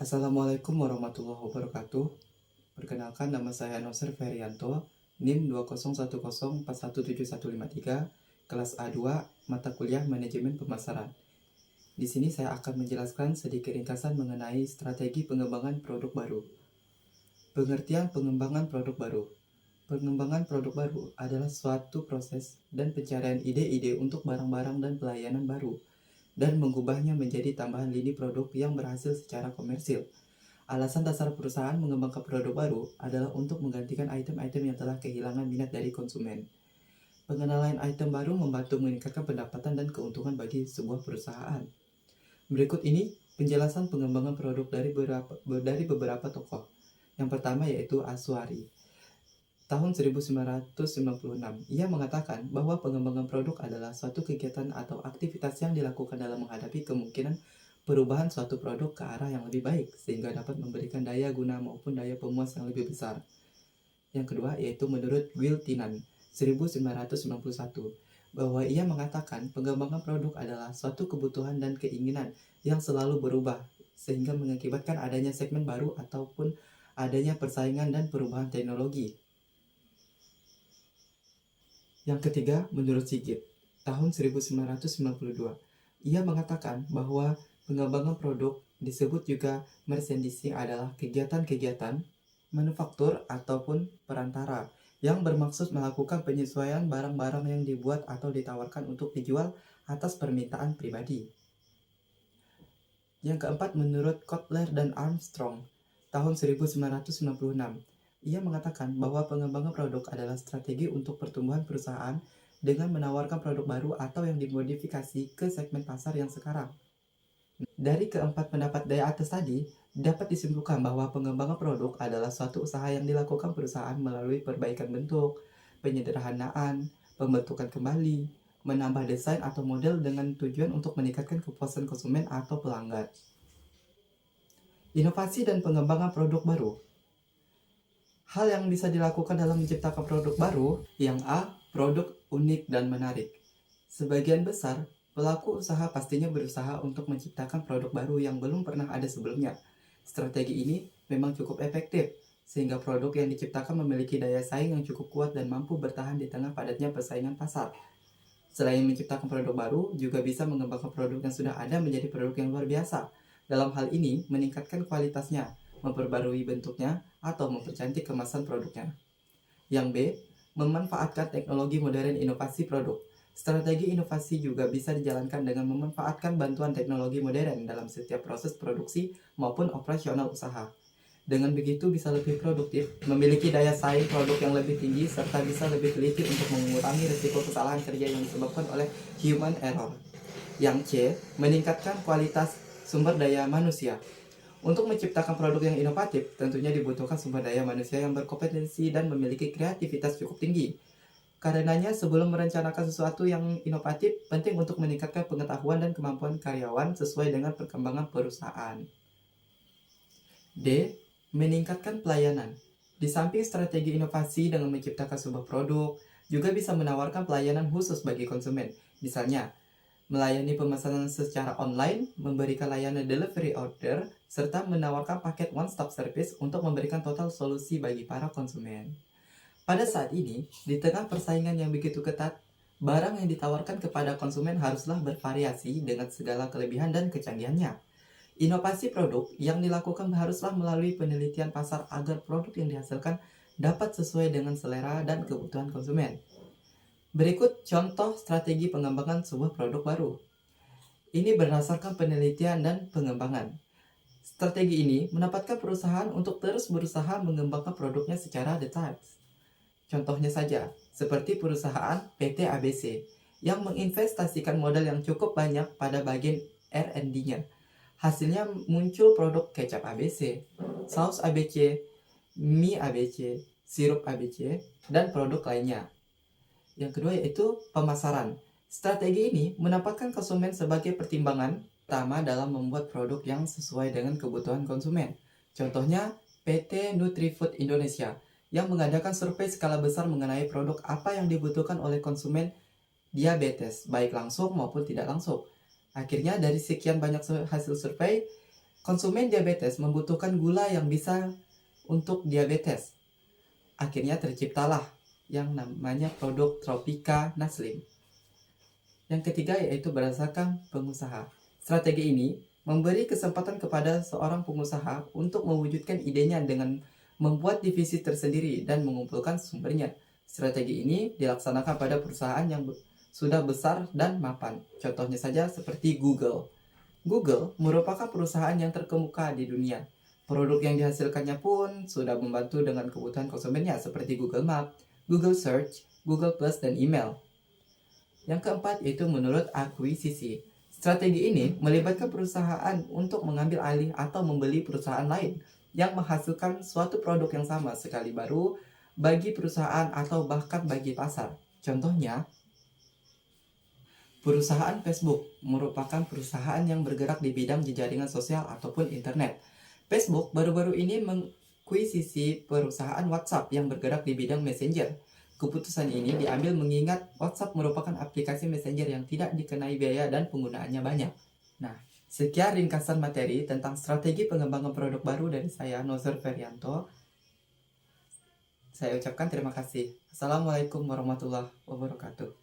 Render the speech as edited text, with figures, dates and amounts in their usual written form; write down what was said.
Assalamualaikum warahmatullahi wabarakatuh. Perkenalkan, nama saya Nosir Ferianto, NIM 20104171153, kelas A2, mata kuliah Manajemen Pemasaran. Di sini saya akan menjelaskan sedikit ringkasan mengenai strategi pengembangan produk baru. Pengertian pengembangan produk baru. Pengembangan produk baru adalah suatu proses dan pencarian ide-ide untuk barang-barang dan pelayanan baru, dan mengubahnya menjadi tambahan lini produk yang berhasil secara komersil. Alasan dasar perusahaan mengembangkan produk baru adalah untuk menggantikan item-item yang telah kehilangan minat dari konsumen. Pengenalan item baru membantu meningkatkan pendapatan dan keuntungan bagi sebuah perusahaan. Berikut ini penjelasan pengembangan produk dari beberapa tokoh. Yang pertama yaitu Aswari. Tahun 1996, ia mengatakan bahwa pengembangan produk adalah suatu kegiatan atau aktivitas yang dilakukan dalam menghadapi kemungkinan perubahan suatu produk ke arah yang lebih baik, sehingga dapat memberikan daya guna maupun daya pemuas yang lebih besar. Yang kedua yaitu menurut Will Tinan, 1991, bahwa ia mengatakan pengembangan produk adalah suatu kebutuhan dan keinginan yang selalu berubah, sehingga mengakibatkan adanya segmen baru ataupun adanya persaingan dan perubahan teknologi. Yang ketiga, menurut Sigit, tahun 1992, ia mengatakan bahwa pengembangan produk disebut juga merchandising adalah kegiatan-kegiatan manufaktur ataupun perantara yang bermaksud melakukan penyesuaian barang-barang yang dibuat atau ditawarkan untuk dijual atas permintaan pribadi. Yang keempat, menurut Kotler dan Armstrong, tahun 1996, ia mengatakan bahwa pengembangan produk adalah strategi untuk pertumbuhan perusahaan dengan menawarkan produk baru atau yang dimodifikasi ke segmen pasar yang sekarang. Dari keempat pendapat dari atas tadi, dapat disimpulkan bahwa pengembangan produk adalah suatu usaha yang dilakukan perusahaan melalui perbaikan bentuk, penyederhanaan, pembentukan kembali, menambah desain atau model dengan tujuan untuk meningkatkan kepuasan konsumen atau pelanggan. Inovasi dan pengembangan produk baru. Hal yang bisa dilakukan dalam menciptakan produk baru. Yang A, produk unik dan menarik. Sebagian besar pelaku usaha pastinya berusaha untuk menciptakan produk baru yang belum pernah ada sebelumnya. Strategi ini memang cukup efektif, sehingga produk yang diciptakan memiliki daya saing yang cukup kuat dan mampu bertahan di tengah padatnya persaingan pasar. Selain menciptakan produk baru, juga bisa mengembangkan produk yang sudah ada menjadi produk yang luar biasa. Dalam hal ini, meningkatkan kualitasnya, memperbarui bentuknya, atau mempercantik kemasan produknya. Yang B, memanfaatkan teknologi modern inovasi produk. Strategi inovasi juga bisa dijalankan dengan memanfaatkan bantuan teknologi modern dalam setiap proses produksi maupun operasional usaha. Dengan begitu bisa lebih produktif, memiliki daya saing produk yang lebih tinggi, serta bisa lebih teliti untuk mengurangi risiko kesalahan kerja yang disebabkan oleh human error. Yang C, meningkatkan kualitas sumber daya manusia. Untuk menciptakan produk yang inovatif, tentunya dibutuhkan sumber daya manusia yang berkompetensi dan memiliki kreativitas cukup tinggi. Karenanya, sebelum merencanakan sesuatu yang inovatif, penting untuk meningkatkan pengetahuan dan kemampuan karyawan sesuai dengan perkembangan perusahaan. D. Meningkatkan pelayanan. Di samping strategi inovasi dengan menciptakan sebuah produk, juga bisa menawarkan pelayanan khusus bagi konsumen. Misalnya, melayani pemesanan secara online, memberikan layanan delivery order, serta menawarkan paket one-stop service untuk memberikan total solusi bagi para konsumen. Pada saat ini, di tengah persaingan yang begitu ketat, barang yang ditawarkan kepada konsumen haruslah bervariasi dengan segala kelebihan dan kecanggihannya. Inovasi produk yang dilakukan haruslah melalui penelitian pasar agar produk yang dihasilkan dapat sesuai dengan selera dan kebutuhan konsumen. Berikut contoh strategi pengembangan sebuah produk baru. Ini berdasarkan penelitian dan pengembangan. Strategi ini mendapatkan perusahaan untuk terus berusaha mengembangkan produknya secara detail. Contohnya saja, seperti perusahaan PT ABC yang menginvestasikan modal yang cukup banyak pada bagian R&D-nya. Hasilnya muncul produk kecap ABC, saus ABC, mie ABC, sirup ABC, dan produk lainnya. Yang kedua yaitu pemasaran. Strategi ini menempatkan konsumen sebagai pertimbangan utama dalam membuat produk yang sesuai dengan kebutuhan konsumen. Contohnya PT Nutrifood Indonesia yang mengadakan survei skala besar mengenai produk apa yang dibutuhkan oleh konsumen diabetes, baik langsung maupun tidak langsung. Akhirnya dari sekian banyak hasil survei, Konsumen diabetes membutuhkan gula yang bisa untuk diabetes. Akhirnya terciptalah yang namanya produk Tropika Naslim. Yang ketiga yaitu berdasarkan pengusaha. Strategi ini memberi kesempatan kepada seorang pengusaha untuk mewujudkan idenya dengan membuat divisi tersendiri dan mengumpulkan sumbernya. Strategi ini dilaksanakan pada perusahaan yang sudah besar dan mapan. Contohnya saja seperti Google. Google merupakan perusahaan yang terkemuka di dunia. Produk yang dihasilkannya pun sudah membantu dengan kebutuhan konsumennya seperti Google Map, Google Search, Google Plus, dan email. Yang keempat yaitu menurut akuisisi. Strategi ini melibatkan perusahaan untuk mengambil alih atau membeli perusahaan lain yang menghasilkan suatu produk yang sama sekali baru bagi perusahaan atau bahkan bagi pasar. Contohnya, perusahaan Facebook merupakan perusahaan yang bergerak di bidang jaringan sosial ataupun internet. Facebook baru-baru ini mengakuisisi perusahaan WhatsApp yang bergerak di bidang messenger. Keputusan ini diambil mengingat WhatsApp merupakan aplikasi messenger yang tidak dikenai biaya dan penggunaannya banyak. Nah, sekian ringkasan materi tentang strategi pengembangan produk baru dari saya, Nozer Ferianto. Saya ucapkan terima kasih. Assalamualaikum warahmatullahi wabarakatuh.